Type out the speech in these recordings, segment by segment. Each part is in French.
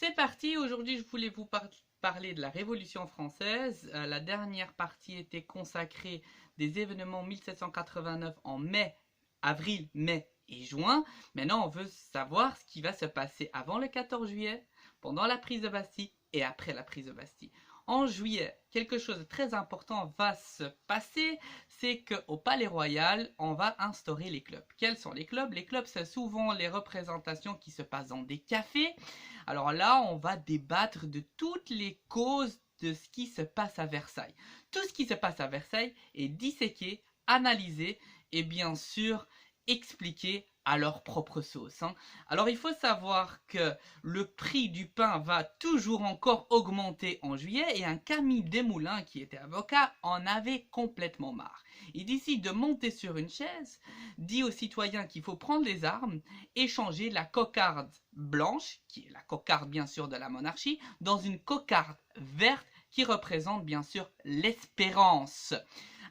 C'est parti, aujourd'hui je voulais vous parler de la Révolution française. La dernière partie était consacrée des événements 1789 en mai, avril, mai et juin. Maintenant on veut savoir ce qui va se passer avant le 14 juillet, pendant la prise de Bastille et après la prise de Bastille. En juillet, quelque chose de très important va se passer, c'est qu'au Palais Royal, on va instaurer les clubs. Quels sont les clubs? Les clubs, c'est souvent les représentations qui se passent dans des cafés. Alors là, on va débattre de toutes les causes de ce qui se passe à Versailles. Tout ce qui se passe à Versailles est disséqué, analysé et bien sûr expliqué à leur propre sauce. Alors il faut savoir que le prix du pain va toujours encore augmenter en juillet et un Camille Desmoulins qui était avocat en avait complètement marre. Il décide de monter sur une chaise, dit aux citoyens qu'il faut prendre les armes et changer la cocarde blanche, qui est la cocarde bien sûr de la monarchie, dans une cocarde verte qui représente bien sûr l'espérance.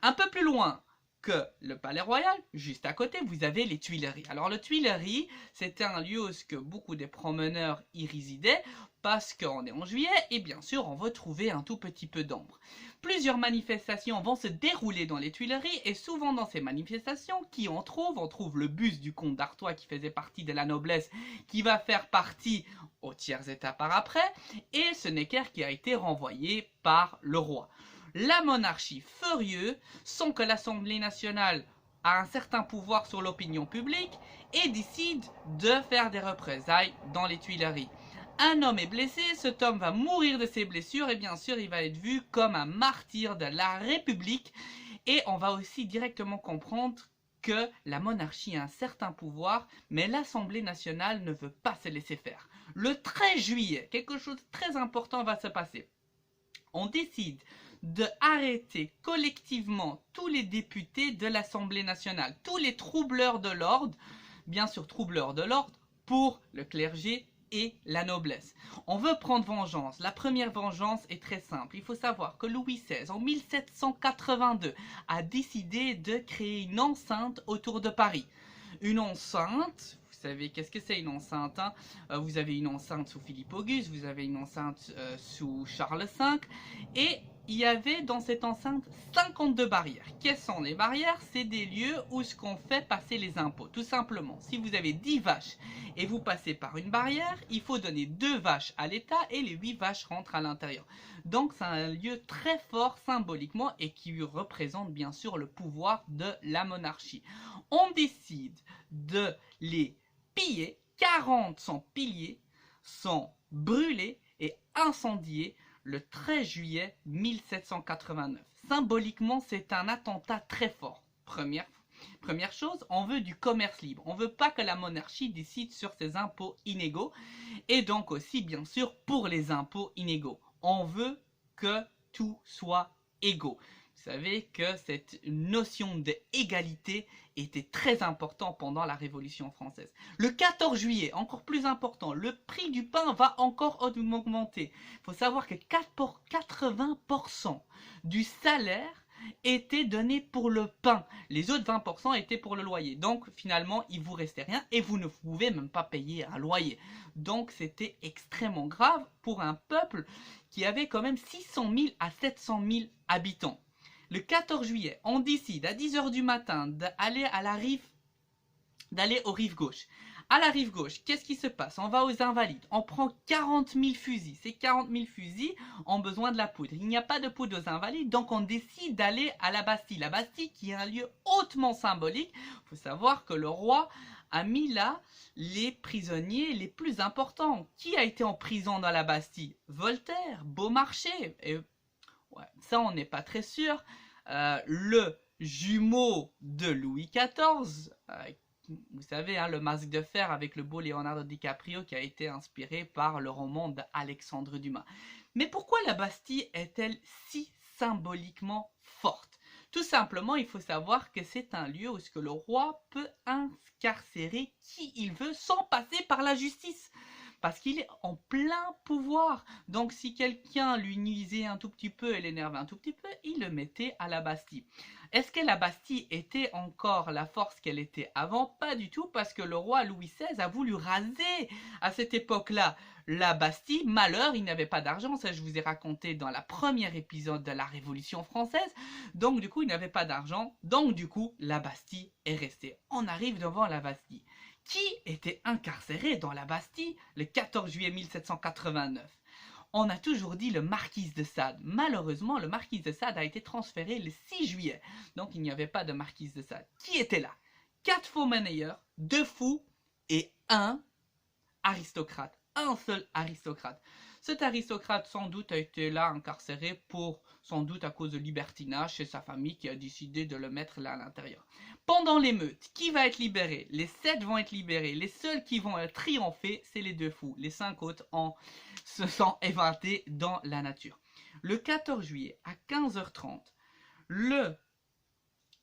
Un peu plus loin que le Palais Royal, juste à côté, vous avez les Tuileries. Alors les Tuileries, c'était un lieu où beaucoup de promeneurs y résidaient, parce qu'on est en juillet, et bien sûr, on veut trouver un tout petit peu d'ombre. Plusieurs manifestations vont se dérouler dans les Tuileries, et souvent dans ces manifestations, qui on trouve le buste du comte d'Artois, qui faisait partie de la noblesse, qui va faire partie au tiers état par après, et ce Necker qui a été renvoyé par le roi. La monarchie furieuse sent que l'Assemblée nationale a un certain pouvoir sur l'opinion publique et décide de faire des représailles dans les Tuileries. Un homme est blessé, cet homme va mourir de ses blessures et bien sûr il va être vu comme un martyr de la République et on va aussi directement comprendre que la monarchie a un certain pouvoir, mais l'Assemblée nationale ne veut pas se laisser faire. Le 13 juillet, quelque chose de très important va se passer. On décide de arrêter collectivement tous les députés de l'Assemblée nationale, tous les troubleurs de l'ordre, bien sûr troubleurs de l'ordre, pour le clergé et la noblesse. On veut prendre vengeance. La première vengeance est très simple. Il faut savoir que Louis XVI, en 1782, a décidé de créer une enceinte autour de Paris. Une enceinte, vous savez qu'est-ce que c'est une enceinte, hein? Vous avez une enceinte sous Philippe Auguste, vous avez une enceinte sous Charles V, et il y avait dans cette enceinte 52 barrières. Quelles sont les barrières? C'est des lieux où ce qu'on fait passer les impôts. Tout simplement, si vous avez 10 vaches et vous passez par une barrière, il faut donner 2 vaches à l'État et les 8 vaches rentrent à l'intérieur. Donc c'est un lieu très fort symboliquement et qui représente bien sûr le pouvoir de la monarchie. On décide de les piller, 40 piliers sont brûlés et incendiés le 13 juillet 1789. Symboliquement, c'est un attentat très fort. Première chose, on veut du commerce libre. On ne veut pas que la monarchie décide sur ses impôts inégaux. Et donc aussi, bien sûr, pour les impôts inégaux. On veut que tout soit égaux. Vous savez que cette notion d'égalité était très importante pendant la Révolution française. Le 14 juillet, encore plus important, le prix du pain va encore augmenter. Il faut savoir que 80% du salaire était donné pour le pain. Les autres 20% étaient pour le loyer. Donc finalement, il ne vous restait rien et vous ne pouvez même pas payer un loyer. Donc c'était extrêmement grave pour un peuple qui avait quand même 600 000 à 700 000 habitants. Le 14 juillet, on décide à 10h du matin d'aller aux rives gauche. À la rive gauche, qu'est-ce qui se passe? On va aux Invalides, on prend 40 000 fusils. Ces 40 000 fusils ont besoin de la poudre. Il n'y a pas de poudre aux Invalides, donc on décide d'aller à la Bastille. La Bastille qui est un lieu hautement symbolique. Il faut savoir que le roi a mis là les prisonniers les plus importants. Qui a été en prison dans la Bastille? Voltaire, Beaumarchais, et ouais, ça on n'est pas très sûr. Le jumeau de Louis XIV, vous savez, hein, le masque de fer avec le beau Leonardo DiCaprio qui a été inspiré par le roman d'Alexandre Dumas. Mais pourquoi la Bastille est-elle si symboliquement forte? Tout simplement, il faut savoir que c'est un lieu où le roi peut incarcérer qui il veut sans passer par la justice. Parce qu'il est en plein pouvoir. Donc si quelqu'un lui nuisait un tout petit peu et l'énervait un tout petit peu, il le mettait à la Bastille. Est-ce que la Bastille était encore la force qu'elle était avant? Pas du tout, parce que le roi Louis XVI a voulu raser à cette époque-là la Bastille, malheur, il n'avait pas d'argent, ça je vous ai raconté dans la première épisode de la Révolution française, donc du coup il n'avait pas d'argent, donc du coup la Bastille est restée. On arrive devant la Bastille. Qui était incarcéré dans la Bastille le 14 juillet 1789? On a toujours dit le marquis de Sade. Malheureusement, le marquis de Sade a été transféré le 6 juillet, donc il n'y avait pas de marquis de Sade. Qui était là? 4 faux monnayeurs, 2 fous et un aristocrate, un seul aristocrate. Cet aristocrate sans doute a été là incarcéré sans doute à cause de libertinage chez sa famille qui a décidé de le mettre là à l'intérieur. Pendant l'émeute, qui va être libéré? Les 7 vont être libérés. Les seuls qui vont triompher, c'est les 2 fous. Les 5 autres se sont éventés dans la nature. Le 14 juillet à 15h30, le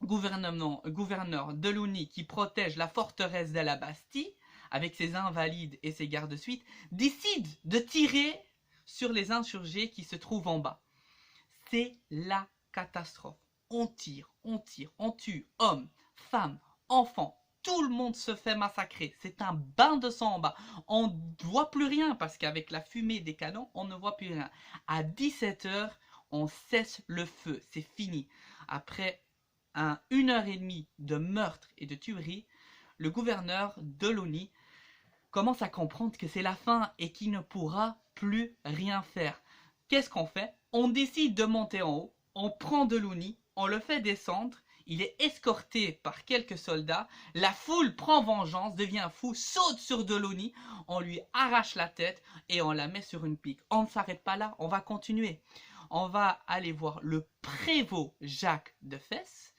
gouverneur Delaunay qui protège la forteresse de la Bastille avec ses invalides et ses gardes-suites, décide de tirer sur les insurgés qui se trouvent en bas. C'est la catastrophe. On tire, on tue hommes, femmes, enfants. Tout le monde se fait massacrer. C'est un bain de sang en bas. On ne voit plus rien parce qu'avec la fumée des canons, on ne voit plus rien. À 17h, on cesse le feu. C'est fini. Après 1h30 de meurtre et de tuerie, le gouverneur Delaunay commence à comprendre que c'est la fin et qu'il ne pourra plus rien faire. Qu'est-ce qu'on fait? On décide de monter en haut, on prend Delaunay, on le fait descendre, il est escorté par quelques soldats, la foule prend vengeance, devient fou, saute sur Delaunay, on lui arrache la tête et on la met sur une pique. On ne s'arrête pas là, on va continuer. On va aller voir le prévôt Jacques de Fès.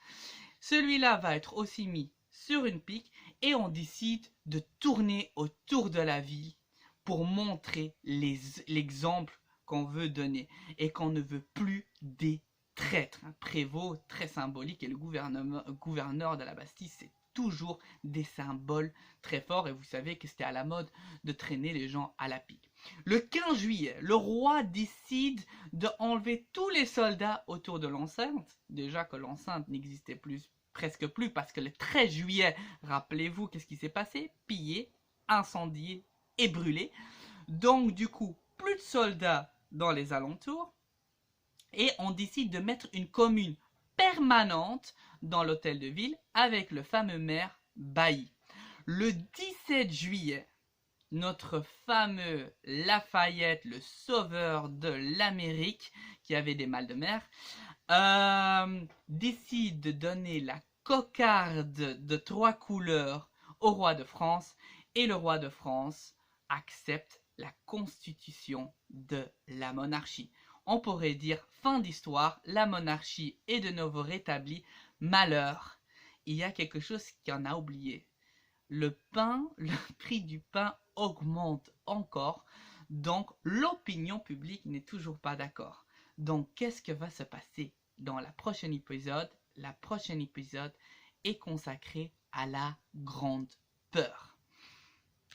Celui-là va être aussi mis sur une pique et on décide de tourner autour de la ville pour montrer l'exemple qu'on veut donner et qu'on ne veut plus des traîtres. Un prévôt très symbolique et le gouverneur de la Bastille, c'est toujours des symboles très forts et vous savez que c'était à la mode de traîner les gens à la pique. Le 15 juillet, le roi décide d'enlever tous les soldats autour de l'enceinte. Déjà que l'enceinte n'existait presque plus parce que le 13 juillet, rappelez-vous qu'est-ce qui s'est passé? Pillé, incendié et brûlé. Donc du coup, plus de soldats dans les alentours et on décide de mettre une commune permanente dans l'hôtel de ville avec le fameux maire Bailly. Le 17 juillet, notre fameux Lafayette, le sauveur de l'Amérique, qui avait des mal de mer, décide de donner la cocarde de 3 couleurs au roi de France et le roi de France accepte la constitution de la monarchie. On pourrait dire fin d'histoire, la monarchie est de nouveau rétablie. Malheur, il y a quelque chose qu'on a oublié. Le prix du pain augmente encore, donc l'opinion publique n'est toujours pas d'accord. Donc qu'est-ce que va se passer dans la prochaine épisode? La prochaine épisode est consacrée à la grande peur.